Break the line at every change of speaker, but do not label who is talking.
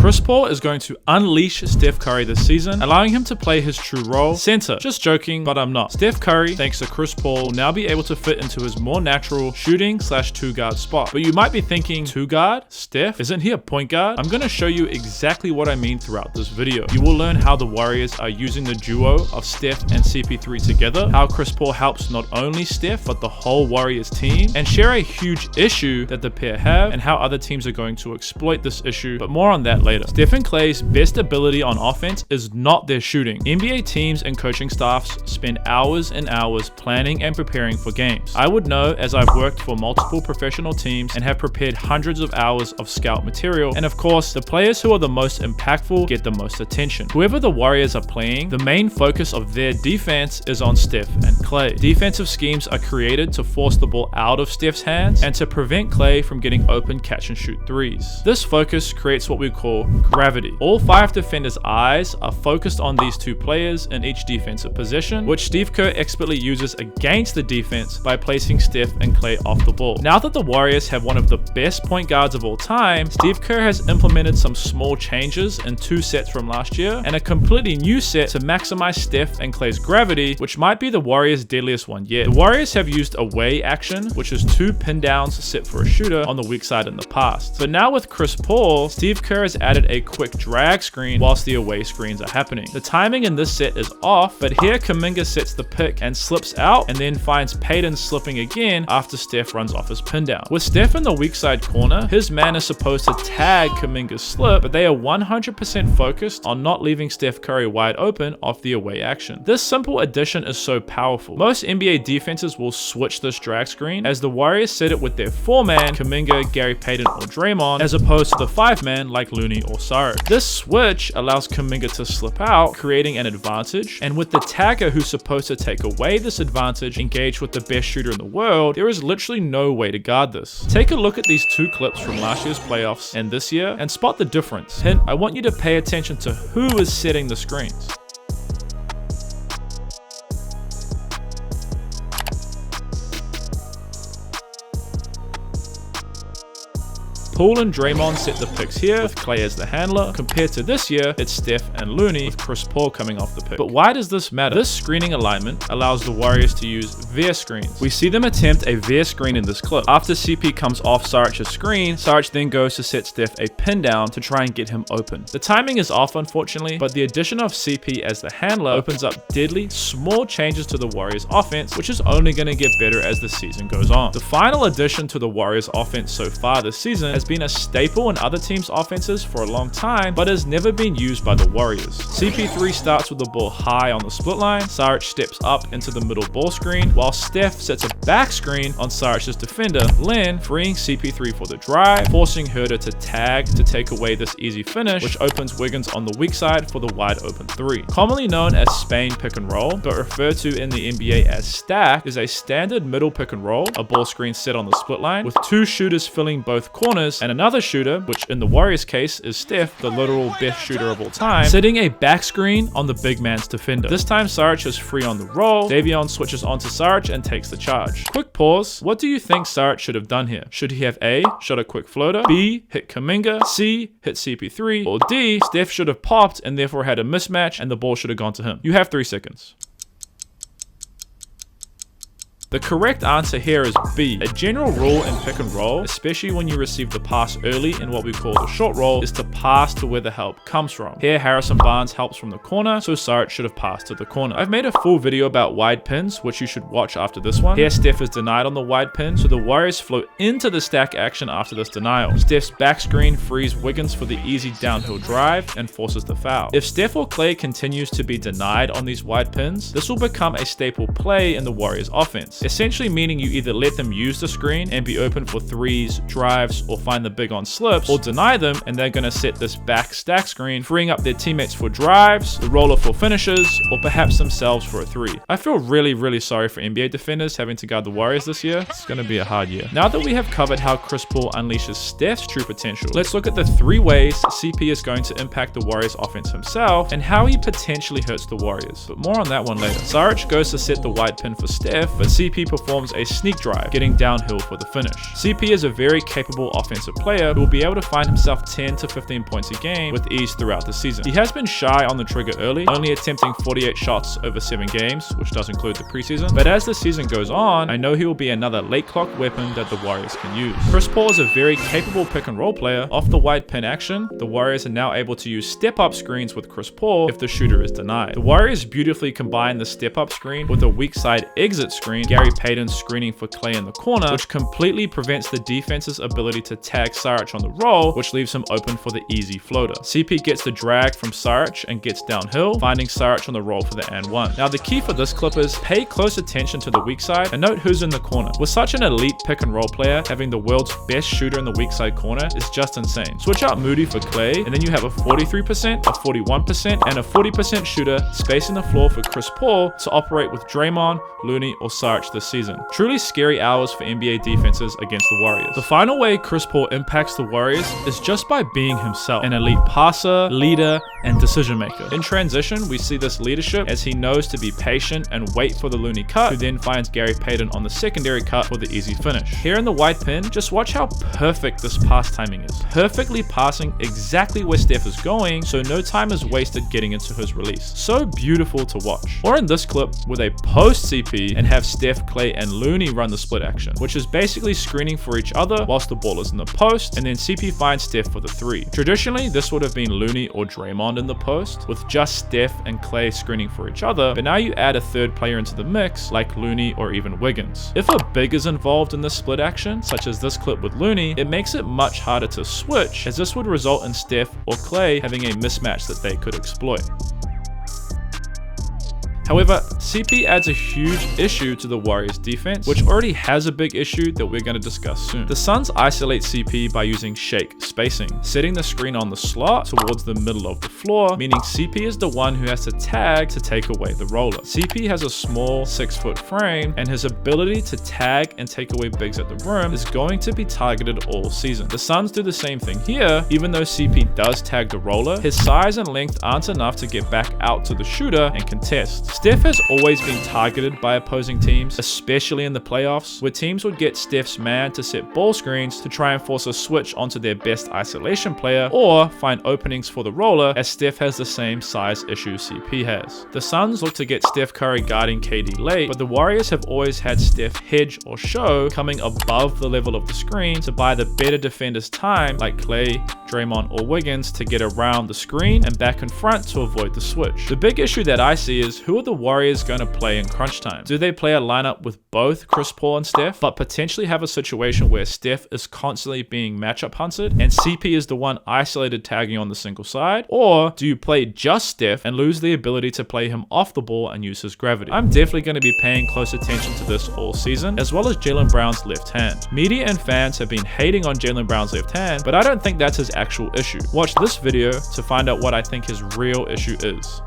Chris Paul is going to unleash Steph Curry this season, allowing him to play his true role, center. Just joking, but I'm not. Steph Curry, thanks to Chris Paul, will now be able to fit into his more natural shooting / two guard spot. But you might be thinking, two guard? Steph? Isn't he a point guard? I'm gonna show you exactly what I mean throughout this video. You will learn how the Warriors are using the duo of Steph and CP3 together, how Chris Paul helps not only Steph, but the whole Warriors team, and share a huge issue that the pair have, and how other teams are going to exploit this issue, but more on that later. Steph and Klay's best ability on offense is not their shooting. NBA teams and coaching staffs spend hours and hours planning and preparing for games. I would know, as I've worked for multiple professional teams and have prepared hundreds of hours of scout material, and of course, the players who are the most impactful get the most attention. Whoever the Warriors are playing, the main focus of their defense is on Steph and Klay. Defensive schemes are created to force the ball out of Steph's hands and to prevent Klay from getting open catch and shoot threes. This focus creates what we call gravity. All 5 defenders' eyes are focused on these 2 players in each defensive position, which Steve Kerr expertly uses against the defense by placing Steph and Klay off the ball. Now that the Warriors have one of the best point guards of all time, Steve Kerr has implemented some small changes in 2 sets from last year and a completely new set to maximize Steph and Klay's gravity, which might be the Warriors' deadliest one yet. The Warriors have used away action, which is 2 pin downs set for a shooter on the weak side in the past. But now with Chris Paul, Steve Kerr has added a quick drag screen whilst the away screens are happening. The timing in this set is off, but here Kuminga sets the pick and slips out and then finds Payton slipping again after Steph runs off his pin down. With Steph in the weak side corner, his man is supposed to tag Kuminga's slip, but they are 100% focused on not leaving Steph Curry wide open off the away action. This simple addition is so powerful. Most NBA defenses will switch this drag screen, as the Warriors set it with their 4-man, Kuminga, Gary Payton, or Draymond, as opposed to the 5-man like Looney or Saric. This switch allows Kuminga to slip out, creating an advantage, and with the tagger who's supposed to take away this advantage engaged with the best shooter in the world, there is literally no way to guard this. Take a look at these 2 clips from last year's playoffs and this year and spot the difference. Hint, I want you to pay attention to who is setting the screens. Poole and Draymond set the picks here with Klay as the handler. Compared to this year, it's Steph and Looney with Chris Paul coming off the pick. But why does this matter? This screening alignment allows the Warriors to use veer screens. We see them attempt a veer screen in this clip. After CP comes off Saric's screen, Saric then goes to set Steph a pin down to try and get him open. The timing is off unfortunately, but the addition of CP as the handler opens up deadly small changes to the Warriors offense, which is only going to get better as the season goes on. The final addition to the Warriors offense so far this season has been a staple in other teams' offenses for a long time, but has never been used by the Warriors. CP3 starts with the ball high on the split line, Saric steps up into the middle ball screen, while Steph sets a back screen on Saric's defender, Len, freeing CP3 for the drive, forcing Herder to tag to take away this easy finish, which opens Wiggins on the weak side for the wide open 3. Commonly known as Spain pick and roll, but referred to in the NBA as stack, is a standard middle pick and roll, a ball screen set on the split line, with 2 shooters filling both corners and another shooter, which in the Warriors case is Steph, the literal best shooter of all time, setting a back screen on the big man's defender. This time Saric is free on the roll, Davion switches onto Saric and takes the charge. Quick pause, what do you think Saric should have done here? Should he have A, shot a quick floater, B, hit Kuminga, C, hit CP3, or D, Steph should have popped and therefore had a mismatch and the ball should have gone to him? You have 3 seconds. The correct answer here is B. A general rule in pick and roll, especially when you receive the pass early in what we call the short roll, is to pass to where the help comes from. Here, Harrison Barnes helps from the corner, so Saric should have passed to the corner. I've made a full video about wide pins, which you should watch after this one. Here, Steph is denied on the wide pin, so the Warriors flow into the stack action after this denial. Steph's back screen frees Wiggins for the easy downhill drive and forces the foul. If Steph or Klay continues to be denied on these wide pins, this will become a staple play in the Warriors offense. Essentially meaning you either let them use the screen and be open for threes, drives, or find the big on slips, or deny them and they're going to set this back stack screen, freeing up their teammates for drives, the roller for finishes, or perhaps themselves for a 3. I feel really sorry for NBA defenders having to guard the Warriors this year. It's going to be a hard year. Now that we have covered how Chris Paul unleashes Steph's true potential, let's look at the 3 ways CP is going to impact the Warriors offense himself and how he potentially hurts the Warriors. But more on that one later. Saric goes to set the wide pin for Steph, but CP CP performs a sneak drive, getting downhill for the finish. CP is a very capable offensive player who will be able to find himself 10 to 15 points a game with ease throughout the season. He has been shy on the trigger early, only attempting 48 shots over 7 games, which does include the preseason. But as the season goes on, I know he will be another late clock weapon that the Warriors can use. Chris Paul is a very capable pick and roll player. Off the wide pin action, the Warriors are now able to use step-up screens with Chris Paul if the shooter is denied. The Warriors beautifully combine the step-up screen with a weak side exit screen, Gary Payton screening for Klay in the corner, which completely prevents the defense's ability to tag Saric on the roll, which leaves him open for the easy floater. CP gets the drag from Saric and gets downhill, finding Saric on the roll for the and one. Now the key for this clip is pay close attention to the weak side and note who's in the corner. With such an elite pick and roll player, having the world's best shooter in the weak side corner is just insane. Switch out Moody for Klay, and then you have a 43%, a 41%, and a 40% shooter spacing the floor for Chris Paul to operate with Draymond, Looney, or Saric this season. Truly scary hours for NBA defenses against the Warriors. The final way Chris Paul impacts the Warriors is just by being himself, an elite passer, leader, and decision maker. In transition, we see this leadership as he knows to be patient and wait for the Looney cut, who then finds Gary Payton on the secondary cut for the easy finish. Here in the wide pin, just watch how perfect this pass timing is. Perfectly passing exactly where Steph is going, so no time is wasted getting into his release. So beautiful to watch. Or in this clip, where they post CP and have Steph, Klay, and Looney run the split action, which is basically screening for each other whilst the ball is in the post, and then CP finds Steph for the 3. Traditionally, this would have been Looney or Draymond in the post, with just Steph and Klay screening for each other, but now you add a third player into the mix, like Looney or even Wiggins. If a big is involved in this split action, such as this clip with Looney, it makes it much harder to switch, as this would result in Steph or Klay having a mismatch that they could exploit. However, CP adds a huge issue to the Warriors defense, which already has a big issue that we're going to discuss soon. The Suns isolate CP by using shake spacing, setting the screen on the slot towards the middle of the floor, meaning CP is the one who has to tag to take away the roller. CP has a small 6-foot frame, and his ability to tag and take away bigs at the rim is going to be targeted all season. The Suns do the same thing here. Even though CP does tag the roller, his size and length aren't enough to get back out to the shooter and contest. Steph has always been targeted by opposing teams, especially in the playoffs, where teams would get Steph's man to set ball screens to try and force a switch onto their best isolation player, or find openings for the roller, as Steph has the same size issue CP has. The Suns look to get Steph Curry guarding KD late, but the Warriors have always had Steph hedge or show coming above the level of the screen to buy the better defenders time, like Klay, Draymond, or Wiggins, to get around the screen and back in front to avoid the switch. The big issue that I see is, who are the Warriors going to play in crunch time? Do they play a lineup with both Chris Paul and Steph, but potentially have a situation where Steph is constantly being matchup hunted and CP is the one isolated tagging on the single side? Or do you play just Steph and lose the ability to play him off the ball and use his gravity? I'm definitely going to be paying close attention to this all season, as well as Jaylen Brown's left hand. Media and fans have been hating on Jaylen Brown's left hand, but I don't think that's his actual issue. Watch this video to find out what I think his real issue is.